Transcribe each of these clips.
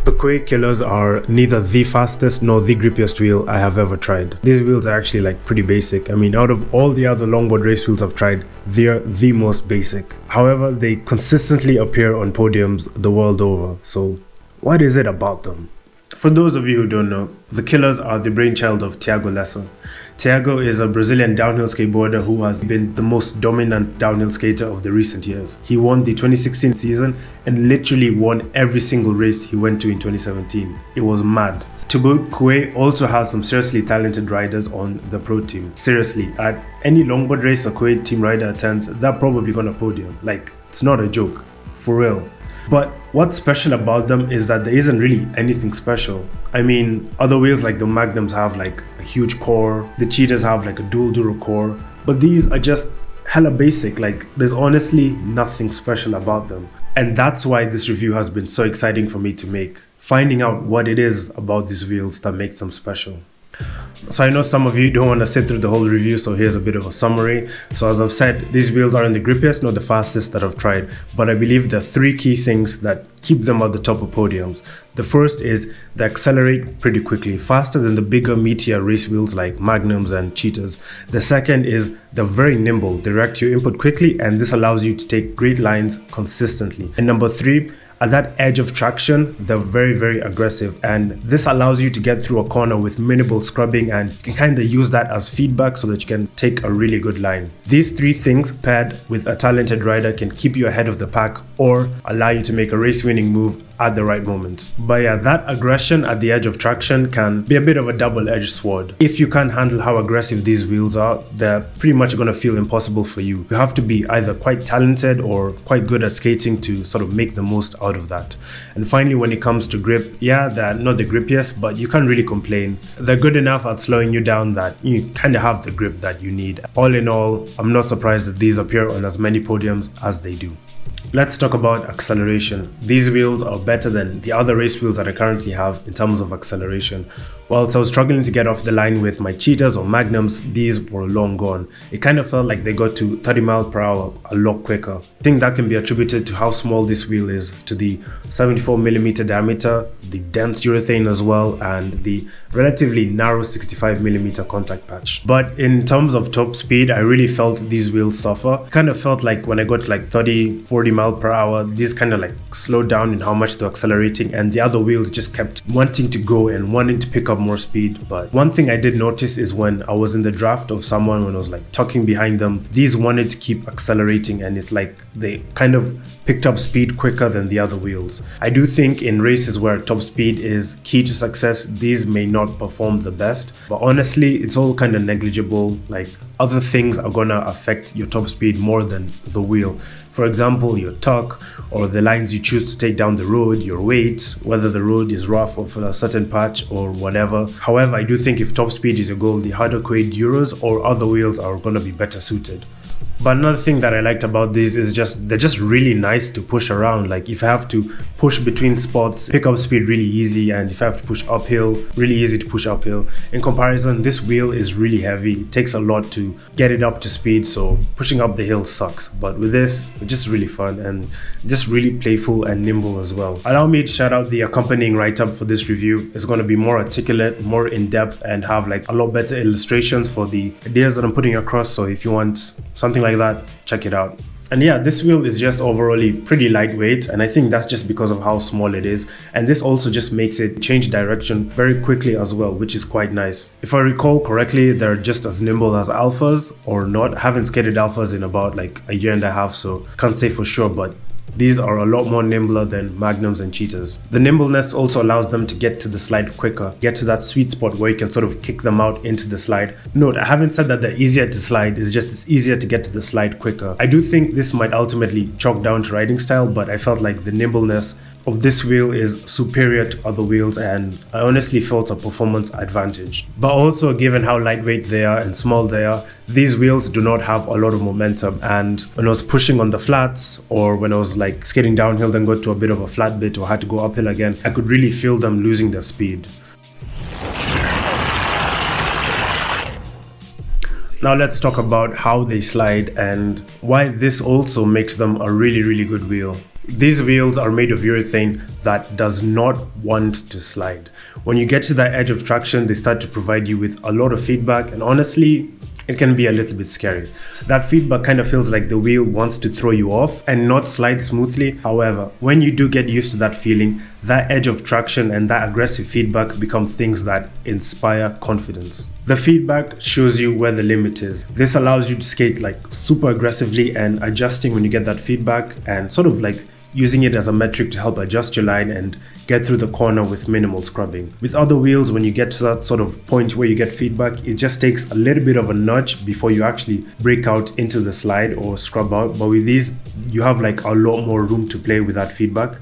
The Cuei Killers are neither the fastest nor the grippiest wheel I have ever tried. These wheels are actually like pretty basic. I mean, out of all the other longboard race wheels I've tried, they're the most basic. However, they consistently appear on podiums the world over. So what is it about them? For those of you who don't know, the Killers are the brainchild of Thiago Lessa. Thiago is a Brazilian downhill skateboarder who has been the most dominant downhill skater of the recent years. He won the 2016 season and literally won every single race he went to in 2017. It was mad. To boot, Cuei also has some seriously talented riders on the pro team. Seriously, at any longboard race a Cuei team rider attends, they're probably gonna podium. Like, it's not a joke, for real. But what's special about them is that there isn't really anything special. I mean, other wheels like the Magnums have like a huge core, the Cheetahs have like a dual duro core, but these are just hella basic. Like, there's honestly nothing special about them. And that's why this review has been so exciting for me to make, finding out what it is about these wheels that makes them special. So I know some of you don't want to sit through the whole review, so here's a bit of a summary. So as I've said, these wheels aren't the grippiest nor the fastest that I've tried, but I believe there are three key things that keep them at the top of podiums. The first is they accelerate pretty quickly, faster than the bigger, meatier race wheels like Magnums and Cheetahs. The second is they're very nimble. They react to your input quickly, and this allows you to take great lines consistently. And number three, at that edge of traction, they're very, very aggressive, and this allows you to get through a corner with minimal scrubbing, and you can kind of use that as feedback so that you can take a really good line. These three things paired with a talented rider can keep you ahead of the pack or allow you to make a race-winning move at the right moment. But yeah, that aggression at the edge of traction can be a bit of a double-edged sword. If you can't handle how aggressive these wheels are, they're pretty much going to feel impossible for you. You have to be either quite talented or quite good at skating to sort of make the most out of that. And finally, when it comes to grip, yeah, they're not the grippiest, but you can't really complain. They're good enough at slowing you down that you kind of have the grip that you need. All in all, I'm not surprised that these appear on as many podiums as they do. Let's talk about acceleration. These wheels are better than the other race wheels that I currently have in terms of acceleration. Whilst I was struggling to get off the line with my Cheetahs or Magnums, these were long gone. It kind of felt like they got to 30 miles per hour a lot quicker. I think that can be attributed to how small this wheel is, to the 74mm diameter, the dense urethane as well, and the relatively narrow 65mm contact patch. But in terms of top speed, I really felt these wheels suffer. It kind of felt like when I got like 30-40 miles per hour, these kind of like slowed down in how much they're accelerating, and the other wheels just kept wanting to go and wanting to pick up more speed. But one thing I did notice is when I was in the draft of someone, when I was like tucking behind them, these wanted to keep accelerating, and it's like they kind of picked up speed quicker than the other wheels. I do think in races where top speed is key to success, these may not perform the best, but honestly, it's all kind of negligible. Like, other things are gonna affect your top speed more than the wheel. For example, your tuck, or the lines you choose to take down the road, your weight, whether the road is rough or for a certain patch or whatever. However, I do think if top speed is your goal, the harder Cuei Duros or other wheels are gonna be better suited. But another thing that I liked about these is they're just really nice to push around. Like, if I have to push between spots, pick up speed really easy, and if I have to push uphill, really easy to push uphill. In comparison, this wheel is really heavy. It takes a lot to get it up to speed, so pushing up the hill sucks. But with this, it's just really fun and just really playful and nimble as well. Allow me to shout out the accompanying write-up for this review. It's going to be more articulate, more in-depth, and have like a lot better illustrations for the ideas that I'm putting across. So if you want something like that, check it out. And yeah, this wheel is just overall pretty lightweight, and I think that's just because of how small it is, and this also just makes it change direction very quickly as well, which is quite nice. If I recall correctly, they're just as nimble as alphas or not. I haven't skated alphas in about like a year and a half, so can't say for sure, but these are a lot more nimbler than Magnums and Cheetahs. The nimbleness also allows them to get to the slide quicker, get to that sweet spot where you can sort of kick them out into the slide. Note, I haven't said that they're easier to slide, it's just it's easier to get to the slide quicker. I do think this might ultimately chalk down to riding style, but I felt like the nimbleness of this wheel is superior to other wheels, and I honestly felt a performance advantage. But also, given how lightweight they are and small they are, these wheels do not have a lot of momentum, and when I was pushing on the flats, or when I was like skating downhill then got to a bit of a flat bit or had to go uphill again, I could really feel them losing their speed. Now let's talk about how they slide and why this also makes them a really good wheel. These wheels are made of urethane that does not want to slide. When you get to that edge of traction, they start to provide you with a lot of feedback, and honestly, it can be a little bit scary. That feedback kind of feels like the wheel wants to throw you off and not slide smoothly. However, when you do get used to that feeling, that edge of traction and that aggressive feedback become things that inspire confidence. The feedback shows you where the limit is. This allows you to skate like super aggressively and adjusting when you get that feedback, and sort of like using it as a metric to help adjust your line and get through the corner with minimal scrubbing. With other wheels, when you get to that sort of point where you get feedback, it just takes a little bit of a nudge before you actually break out into the slide or scrub out. But with these, you have like a lot more room to play with that feedback.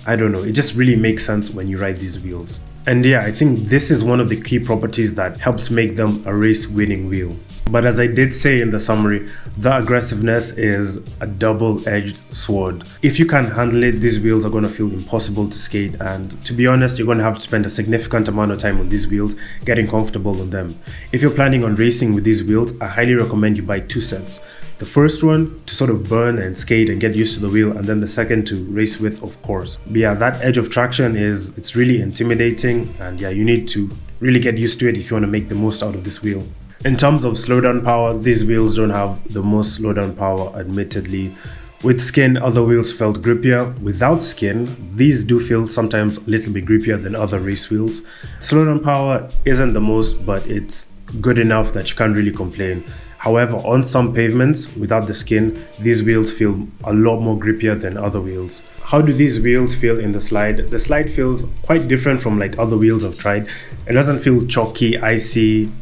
I don't know, it just really makes sense when you ride these wheels. And yeah, I think this is one of the key properties that helps make them a race-winning wheel. But as I did say in the summary, the aggressiveness is a double-edged sword. If you can't handle it, these wheels are going to feel impossible to skate, and to be honest, you're going to have to spend a significant amount of time on these wheels getting comfortable on them. If you're planning on racing with these wheels, I highly recommend you buy 2 sets. The first one to sort of burn and skate and get used to the wheel, and then the second to race with, of course. But yeah, that edge of traction it's really intimidating, and yeah, you need to really get used to it if you want to make the most out of this wheel. In terms of slowdown power, these wheels don't have the most slowdown power, admittedly. With skin, other wheels felt grippier. Without skin, these do feel sometimes a little bit grippier than other race wheels. Slowdown power isn't the most, but it's good enough that you can't really complain. However, on some pavements, without the skin, these wheels feel a lot more grippier than other wheels. How do these wheels feel in the slide? The slide feels quite different from like other wheels I've tried. It doesn't feel chalky, icy.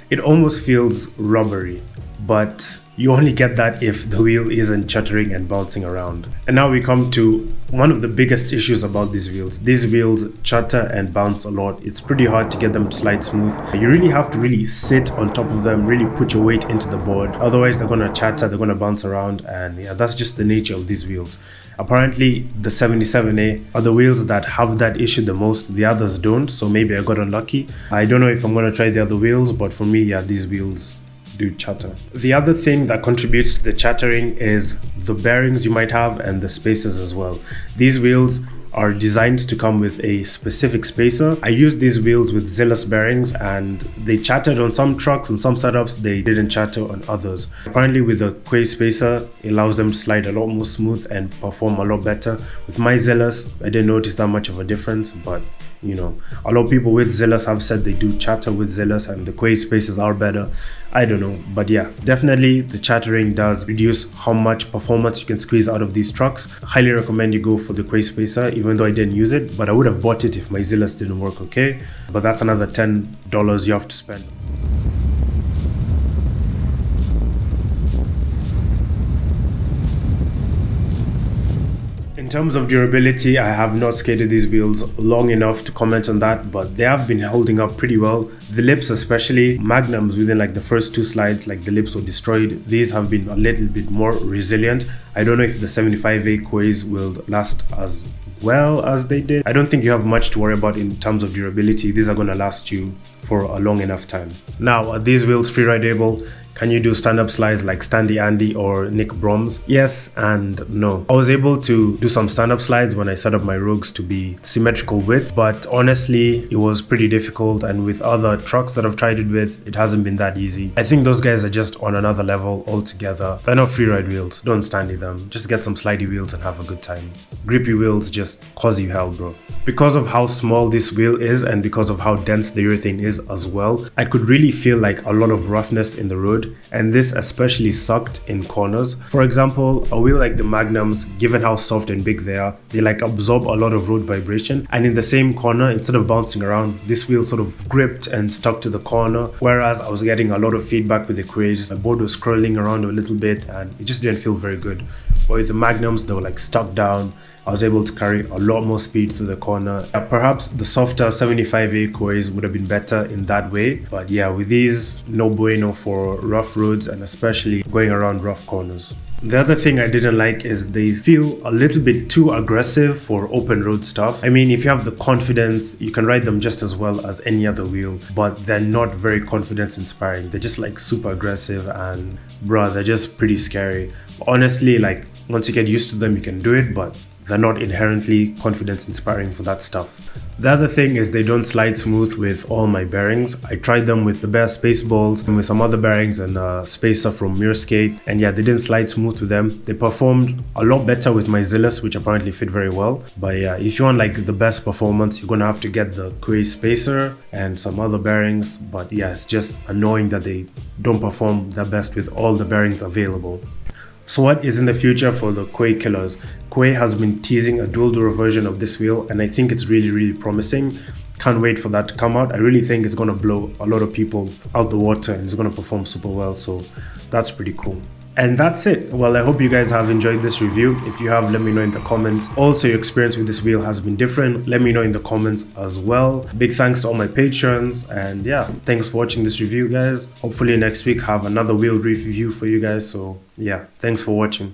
It almost feels rubbery, but you only get that if the wheel isn't chuttering and bouncing around. And now we come to one of the biggest issues about these wheels. These wheels chutter and bounce a lot. It's pretty hard to get them to slide smooth. You really have to really sit on top of them, really put your weight into the board. Otherwise, they're gonna chatter, they're gonna bounce around, and yeah, that's just the nature of these wheels. Apparently, the 77A are the wheels that have that issue the most. The others don't, so maybe I got unlucky. I don't know if I'm gonna try the other wheels, but for me, yeah, these wheels do chatter. The other thing that contributes to the chattering is the bearings you might have and the spacers as well. These wheels are designed to come with a specific spacer. I used these wheels with Zillus bearings and they chattered on some trucks and some setups, they didn't chatter on others. Apparently with the Cuei spacer, it allows them to slide a lot more smooth and perform a lot better. With my Zillus, I didn't notice that much of a difference, but you know, a lot of people with Zillus have said they do chatter with Zillus and the Cuei spacers are better. I don't know, but yeah, definitely the chattering does reduce how much performance you can squeeze out of these trucks. I highly recommend you go for the Cuei spacer, even though I didn't use it, but I would have bought it if my Zillus didn't work okay. But that's another $10 you have to spend. In terms of durability, I have not skated these wheels long enough to comment on that, but they have been holding up pretty well. The lips especially, magnums within like the first 2 slides, like the lips were destroyed. These have been a little bit more resilient. I don't know if the 75A Cueis will last as well as they did. I don't think you have much to worry about in terms of durability. These are going to last you for a long enough time. Now, are these wheels freeride-able? Can you do stand-up slides like Standy Andy or Nick Brom's? Yes and no. I was able to do some stand-up slides when I set up my rugs to be symmetrical width, but honestly, it was pretty difficult, and with other trucks that I've tried it with, it hasn't been that easy. I think those guys are just on another level altogether. They're not freeride wheels. Don't standy them. Just get some slidey wheels and have a good time. Grippy wheels just cause you hell, bro. Because of how small this wheel is and because of how dense the urethane is as well, I could really feel like a lot of roughness in the road, and this especially sucked in corners. For example, a wheel like the Magnums, given how soft and big they are, they like absorb a lot of road vibration, and in the same corner, instead of bouncing around, this wheel sort of gripped and stuck to the corner, whereas I was getting a lot of feedback with the Cueis. The board was curling around a little bit and it just didn't feel very good. But with the Magnums, they were like stuck down. I was able to carry a lot more speed through the corner. Perhaps the softer 75A Cueis would have been better in that way. But yeah, with these, no bueno for rough roads and especially going around rough corners. The other thing I didn't like is they feel a little bit too aggressive for open road stuff. I mean, if you have the confidence, you can ride them just as well as any other wheel, but they're not very confidence inspiring. They're just like super aggressive and bruh, they're just pretty scary. Honestly, like once you get used to them, you can do it, but they're not inherently confidence inspiring for that stuff. The other thing is they don't slide smooth with all my bearings. I tried them with the Bear Space Balls and with some other bearings and a spacer from Skate, and yeah, they didn't slide smooth with them. They performed a lot better with my Zillus, which apparently fit very well. But yeah, if you want like the best performance, you're gonna have to get the Cuei spacer and some other bearings. But yeah, it's just annoying that they don't perform the best with all the bearings available. So what is in the future for the Cuei Killers? Cuei has been teasing a dual duro version of this wheel, and I think it's really promising. Can't wait for that to come out. I really think it's going to blow a lot of people out the water and it's going to perform super well, so that's pretty cool. And that's it. Well, I hope you guys have enjoyed this review. If you have, let me know in the comments. Also, your experience with this wheel has been different. Let me know in the comments as well. Big thanks to all my patrons. And yeah, thanks for watching this review, guys. Hopefully next week have another wheel review for you guys. So yeah, thanks for watching.